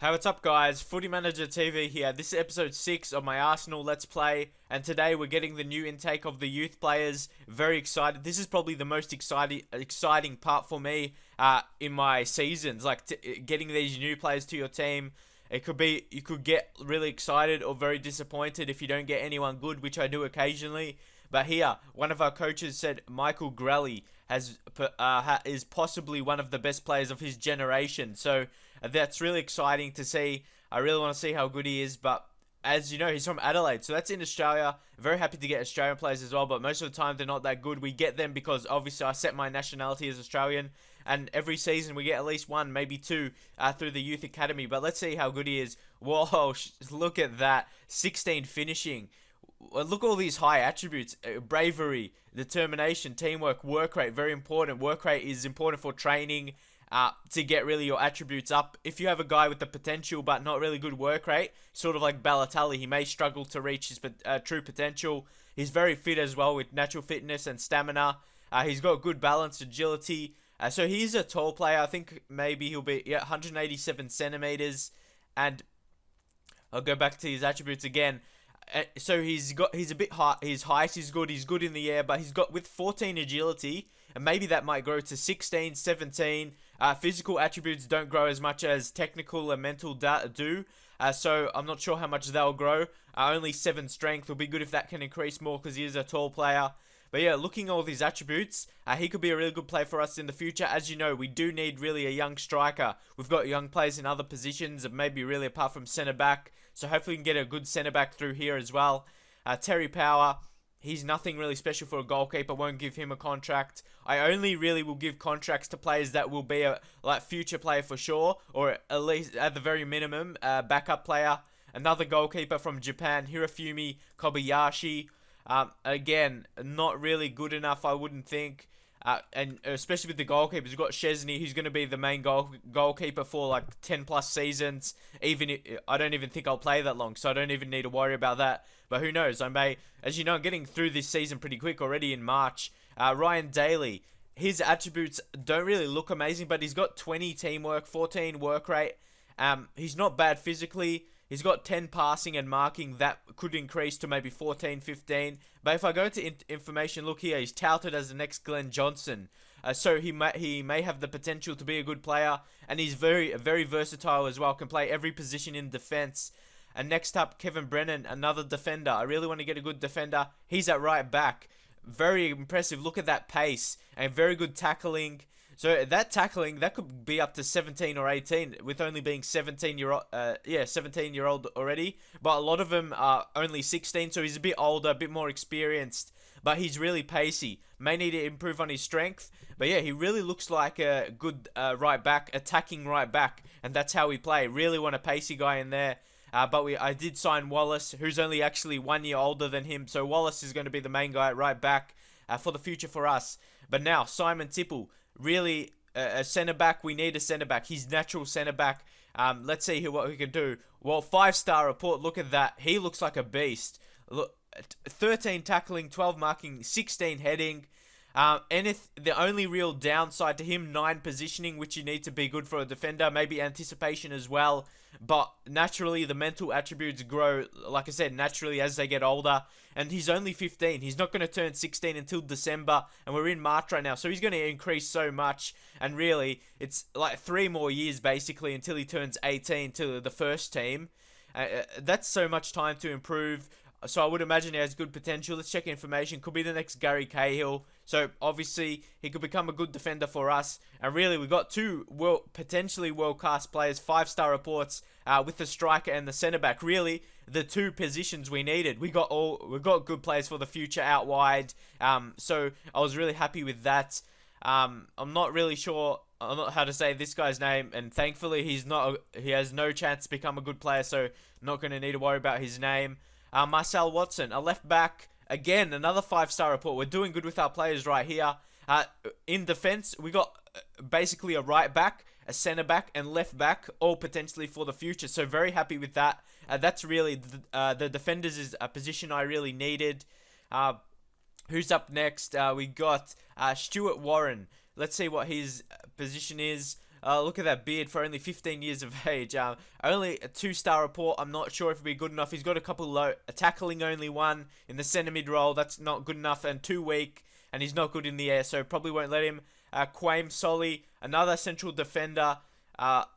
Hey, what's up guys? Footy Manager TV here. This is episode 6 of my Arsenal Let's Play, and today we're getting the new intake of the youth players. Very excited. This is probably the most exciting part for me in my seasons, like getting these new players to your team. It could be, you could get really excited or very disappointed if you don't get anyone good, which I do occasionally. But here, one of our coaches said Michael Grelly is possibly one of the best players of his generation. So that's really exciting to see. I really want to see how good he is. But as you know, he's from Adelaide, so that's in Australia. Very happy to get Australian players as well, but most of the time they're not that good. We get them because obviously I set my nationality as Australian, and every season we get at least one, maybe two, through the youth academy. But let's see how good he is. Whoa, look at that. 16 finishing. Look at all these high attributes: bravery, determination, teamwork, work rate. Very important. Work rate is important for training, to get really your attributes up. If you have a guy with the potential but not really good work rate, sort of like Balotelli, he may struggle to reach his true potential. He's very fit as well, with natural fitness and stamina. He's got good balance, agility. So he's a tall player. I think maybe he'll be 187 centimeters. And I'll go back to his attributes again. So he's a bit high. His height is good. He's good in the air, but he's got with 14 agility, and maybe that might grow to 16, 17. Physical attributes don't grow as much as technical and mental do. So I'm not sure how much they'll grow. Only 7 strength will be good if that can increase more, because he is a tall player. But yeah, looking at all these attributes, he could be a really good player for us in the future. As you know, we do need really a young striker. We've got young players in other positions, maybe really apart from centre back. So hopefully we can get a good centre back through here as well. Terry Power, he's nothing really special for a goalkeeper. Won't give him a contract. I only really will give contracts to players that will be a future player for sure, or at least at the very minimum, backup player. Another goalkeeper from Japan, Hirofumi Kobayashi. Again, not really good enough, I wouldn't think. And especially with the goalkeepers, we've got Szczesny, who's going to be the main goalkeeper for like 10 plus seasons. I don't even think I'll play that long, so I don't even need to worry about that. But who knows? I may, as you know, I'm getting through this season pretty quick already in March. Ryan Daly, his attributes don't really look amazing, but he's got 20 teamwork, 14 work rate. He's not bad physically. He's got 10 passing and marking. That could increase to maybe 14, 15. But if I go to information, look here, he's touted as the next Glenn Johnson. So he may have the potential to be a good player. And he's very versatile as well. Can play every position in defense. And next up, Kevin Brennan, another defender. I really want to get a good defender. He's at right back. Very impressive. Look at that pace. And very good tackling. So that tackling, that could be up to 17 or 18, with only being 17-year-old already. But a lot of them are only 16, so he's a bit older, a bit more experienced. But he's really pacey. May need to improve on his strength. But yeah, he really looks like a good right back, attacking right back. And that's how we play. Really want a pacey guy in there. But I did sign Wallace, who's only actually 1 year older than him. So Wallace is going to be the main guy at right back for the future for us. But now, Simon Tipple. Really, a centre-back, we need a centre-back. He's natural centre-back. Let's see what he can do. Well, 5-star report, look at that. He looks like a beast. Look, 13 tackling, 12 marking, 16 heading. And if the only real downside to him, 9 positioning, which you need to be good for a defender. Maybe anticipation as well. But naturally, the mental attributes grow, like I said, naturally as they get older. And he's only 15. He's not going to turn 16 until December. And we're in March right now. So he's going to increase so much. And really, it's like 3 more years, basically, until he turns 18 to the first team. That's so much time to improve. So I would imagine he has good potential. Let's check information. Could be the next Gary Cahill. So obviously he could become a good defender for us. And really we've got 2 potentially world-class players. 5-star reports with the striker and the centre-back. Really the 2 positions we needed. We've got good players for the future out wide. So I was really happy with that. I'm not really sure how to say this guy's name, and thankfully he has no chance to become a good player, so not going to need to worry about his name. Marcel Watson, a left back. Again, another 5-star report. We're doing good with our players right here. In defense, we got basically a right back, a centre back, and left back, all potentially for the future. So very happy with that. That's really the defenders is a position I really needed. Who's up next? We got Stuart Warren. Let's see what his position is. Look at that beard for only 15 years of age. Only a 2-star report. I'm not sure if it'll be good enough. He's got a couple low, tackling only 1 in the centre mid role. That's not good enough, and 2 weak, and he's not good in the air, so probably won't let him. Quaim Solly, another central defender.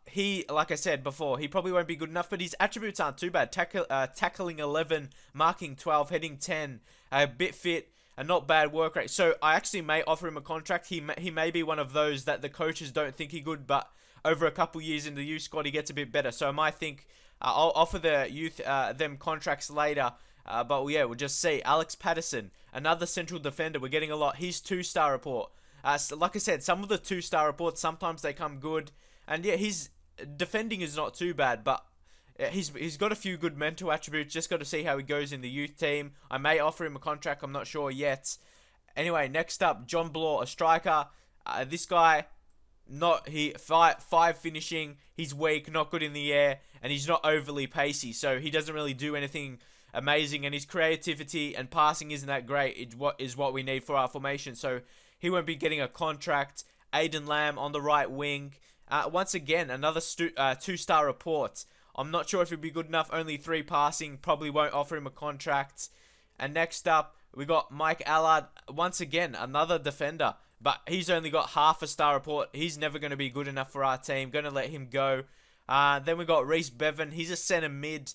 He, like I said before, he probably won't be good enough, but his attributes aren't too bad. Tackling 11, marking 12, heading 10, a bit fit, a not bad work rate. So I actually may offer him a contract. He may be one of those that the coaches don't think he good, but over a couple years in the youth squad, he gets a bit better. So I might think I'll offer the youth them contracts later. But yeah, we'll just see. Alex Patterson, another central defender. We're getting a lot. He's 2-star report. So like I said, some of the 2-star reports, sometimes they come good. And yeah, his defending is not too bad, but he's got a few good mental attributes. Just got to see how he goes in the youth team. I may offer him a contract. I'm not sure yet. Anyway, next up, John Bloor, a striker. This guy, five finishing. He's weak, not good in the air, and he's not overly pacey, so he doesn't really do anything amazing. And his creativity and passing isn't that great. Is what we need for our formation. So he won't be getting a contract. Aiden Lamb on the right wing. Once again, another 2-star report. I'm not sure if he'll be good enough. Only 3 passing. Probably won't offer him a contract. And next up, we got Mike Allard. Once again, another defender. But he's only got half a star report. He's never going to be good enough for our team. Going to let him go. Then we got Reese Bevan. He's a centre mid.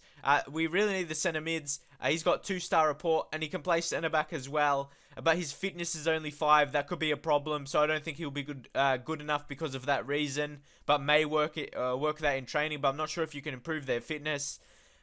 We really need the centre mids. He's got 2-star report, and he can play centre back as well. But his fitness is only 5. That could be a problem. So I don't think he'll be good enough because of that reason. But may work that in training. But I'm not sure if you can improve their fitness.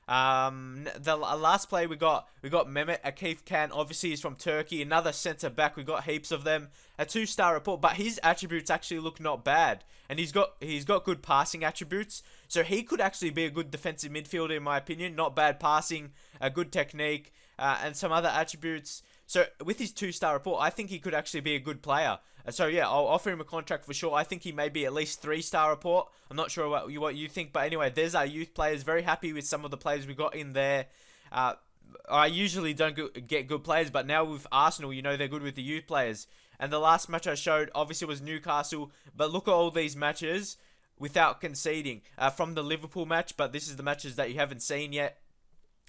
The last play we got Mehmet Akif Khan. Obviously he's from Turkey. Another centre back. We got heaps of them. A 2-star report, but his attributes actually look not bad, and he's got good passing attributes. So he could actually be a good defensive midfielder in my opinion. Not bad passing, a good technique, and some other attributes. So with his 2-star report, I think he could actually be a good player. So yeah, I'll offer him a contract for sure. I think he may be at least 3-star report. I'm not sure what you think, but anyway, there's our youth players. Very happy with some of the players we got in there. I usually don't get good players, but now with Arsenal, you know they're good with the youth players. And the last match I showed, obviously, was Newcastle. But look at all these matches without conceding. From the Liverpool match, but this is the matches that you haven't seen yet.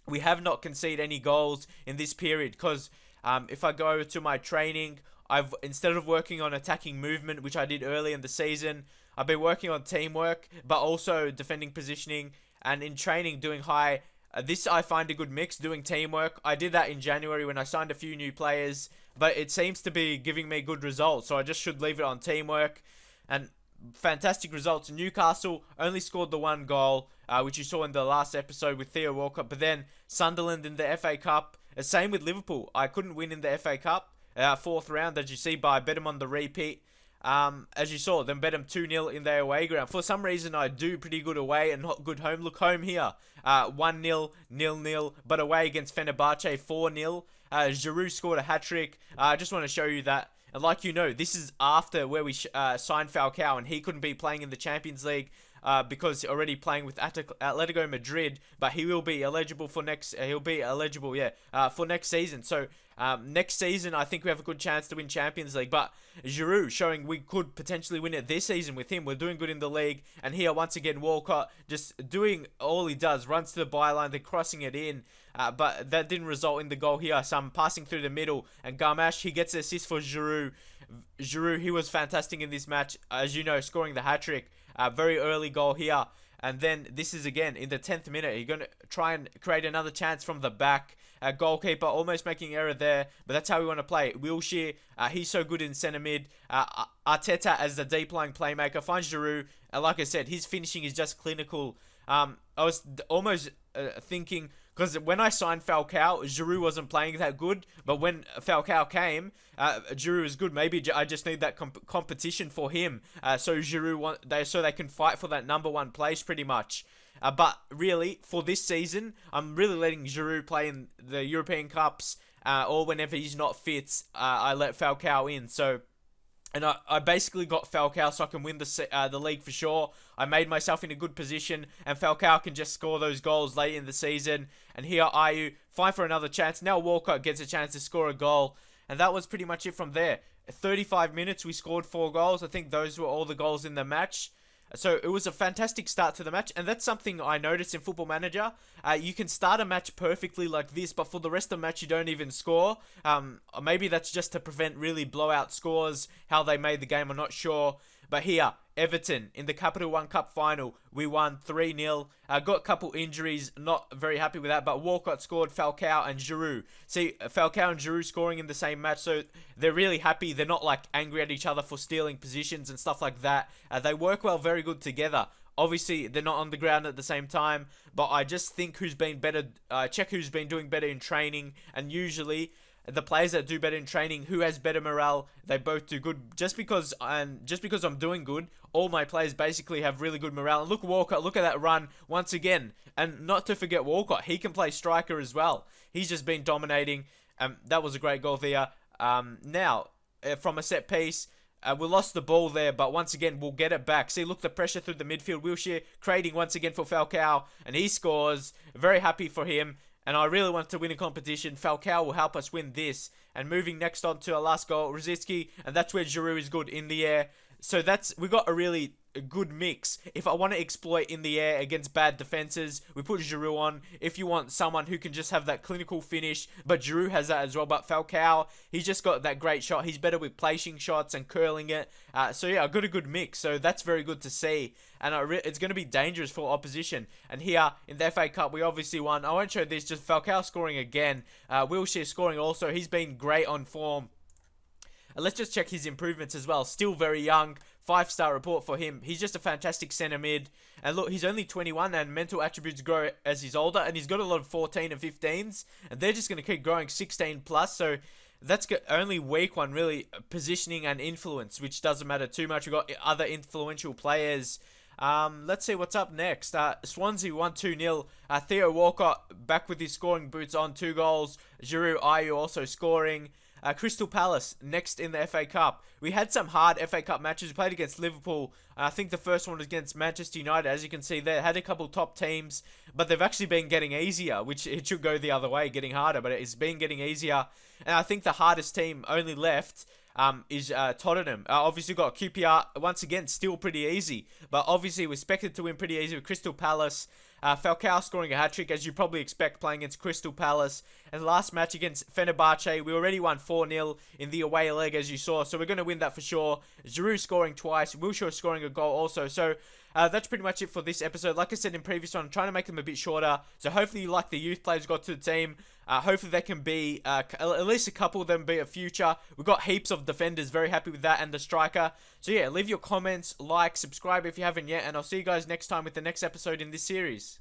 We have not conceded any goals in this period because if I go over to my training, instead of working on attacking movement, which I did early in the season, I've been working on teamwork, but also defending positioning, and in training doing high. This I find a good mix, doing teamwork. I did that in January when I signed a few new players, but it seems to be giving me good results, so I just should leave it on teamwork. And fantastic results. Newcastle only scored the 1 goal, which you saw in the last episode with Theo Walcott, but then Sunderland in the FA Cup. Same with Liverpool. I couldn't win in the FA Cup. 4th round, as you see, but I bet him on the repeat. As you saw, then bet him 2-0 in their away ground. For some reason, I do pretty good away and not good home. Look, home here, 1-0, 0-0, but away against Fenerbahce, 4-0. Giroud scored a hat-trick. I just want to show you that. And like you know, this is after where we signed Falcao, and he couldn't be playing in the Champions League because already playing with Atletico Madrid, but he will be eligible for next. For next season. So next season, I think we have a good chance to win Champions League. But Giroud showing we could potentially win it this season with him. We're doing good in the league, and here once again Walcott just doing all he does, runs to the byline, then crossing it in. But that didn't result in the goal here. Some passing through the middle, and Garmash, he gets an assist for Giroud. Giroud, he was fantastic in this match, as you know, scoring the hat-trick. Very early goal here. And then this is again in the 10th minute. You're going to try and create another chance from the back. Goalkeeper almost making error there, but that's how we want to play. Wilshere, he's so good in centre mid. Arteta as the deep lying playmaker finds Giroud. Like I said, his finishing is just clinical. I was almost thinking, because when I signed Falcao, Giroud wasn't playing that good, but when Falcao came, Giroud is good. Maybe I just need that competition for him, so Giroud so they can fight for that number 1 place pretty much. But really, for this season, I'm really letting Giroud play in the European Cups, or whenever he's not fit, I let Falcao in. So, and I basically got Falcao so I can win the league for sure. I made myself in a good position, and Falcao can just score those goals late in the season. And here Ayew, fight for another chance. Now Walcott gets a chance to score a goal. And that was pretty much it from there. 35 minutes, we scored 4 goals. I think those were all the goals in the match. So it was a fantastic start to the match, and that's something I noticed in Football Manager. You can start a match perfectly like this, but for the rest of the match you don't even score. Maybe that's just to prevent really blowout scores, how they made the game, I'm not sure. But here, Everton in the Capital One Cup final, we won 3-0. Got a couple injuries, not very happy with that, but Walcott scored, Falcao and Giroud. See, Falcao and Giroud scoring in the same match, so they're really happy. They're not like angry at each other for stealing positions and stuff like that. They work well, very good together. Obviously, they're not on the ground at the same time, but I just think who's been better, check who's been doing better in training, and usually the players that do better in training, who has better morale, they both do good. Just because I'm doing good, all my players basically have really good morale. And look, Walcott, look at that run once again. And not to forget Walcott, he can play striker as well. He's just been dominating. That was a great goal there. Now, from a set piece, we lost the ball there, but once again, we'll get it back. See, look, the pressure through the midfield. Wilshere creating once again for Falcao, and he scores. Very happy for him. And I really want to win a competition. Falcao will help us win this. And moving next on to our last goal, Rosicky. And that's where Giroud is good in the air. So we got a really good mix. If I want to exploit in the air against bad defenses, we put Giroud on. If you want someone who can just have that clinical finish, but Giroud has that as well. But Falcao, he's just got that great shot. He's better with placing shots and curling it. So yeah, I got a good mix. So that's very good to see. And it's going to be dangerous for opposition. And here in the FA Cup, we obviously won. I won't show this, just Falcao scoring again. Wilshere scoring also. He's been great on form. Let's just check his improvements as well. Still very young. 5-star report for him. He's just a fantastic centre mid. And look, he's only 21 and mental attributes grow as he's older. And he's got a lot of 14 and 15s. And they're just going to keep growing 16 plus. So that's only weak one, really. Positioning and influence, which doesn't matter too much. We've got other influential players. Let's see what's up next. Swansea won 2-0. Theo Walcott back with his scoring boots on. 2 goals. Giroud, Ayew also scoring. Crystal Palace next in the FA Cup. We had some hard FA Cup matches. We played against Liverpool. I think the first one was against Manchester United. As you can see there, had a couple top teams, but they've actually been getting easier, which it should go the other way, getting harder, but it's been getting easier. And I think the hardest team only left is Tottenham. Obviously got QPR, once again, still pretty easy, but obviously we're expected to win pretty easy with Crystal Palace. Falcao scoring a hat-trick, as you probably expect, playing against Crystal Palace. And the last match against Fenerbahce, we already won 4-0 in the away leg, as you saw, so we're going to win that for sure. Giroud scoring twice, Wilshere scoring a goal also. So that's pretty much it for this episode. Like I said in previous one, I'm trying to make them a bit shorter, so hopefully you like the youth players got to the team. Hopefully they can be, at least a couple of them be a future. We've got heaps of defenders, very happy with that, and the striker. So yeah, leave your comments, like, subscribe if you haven't yet, and I'll see you guys next time with the next episode in this series.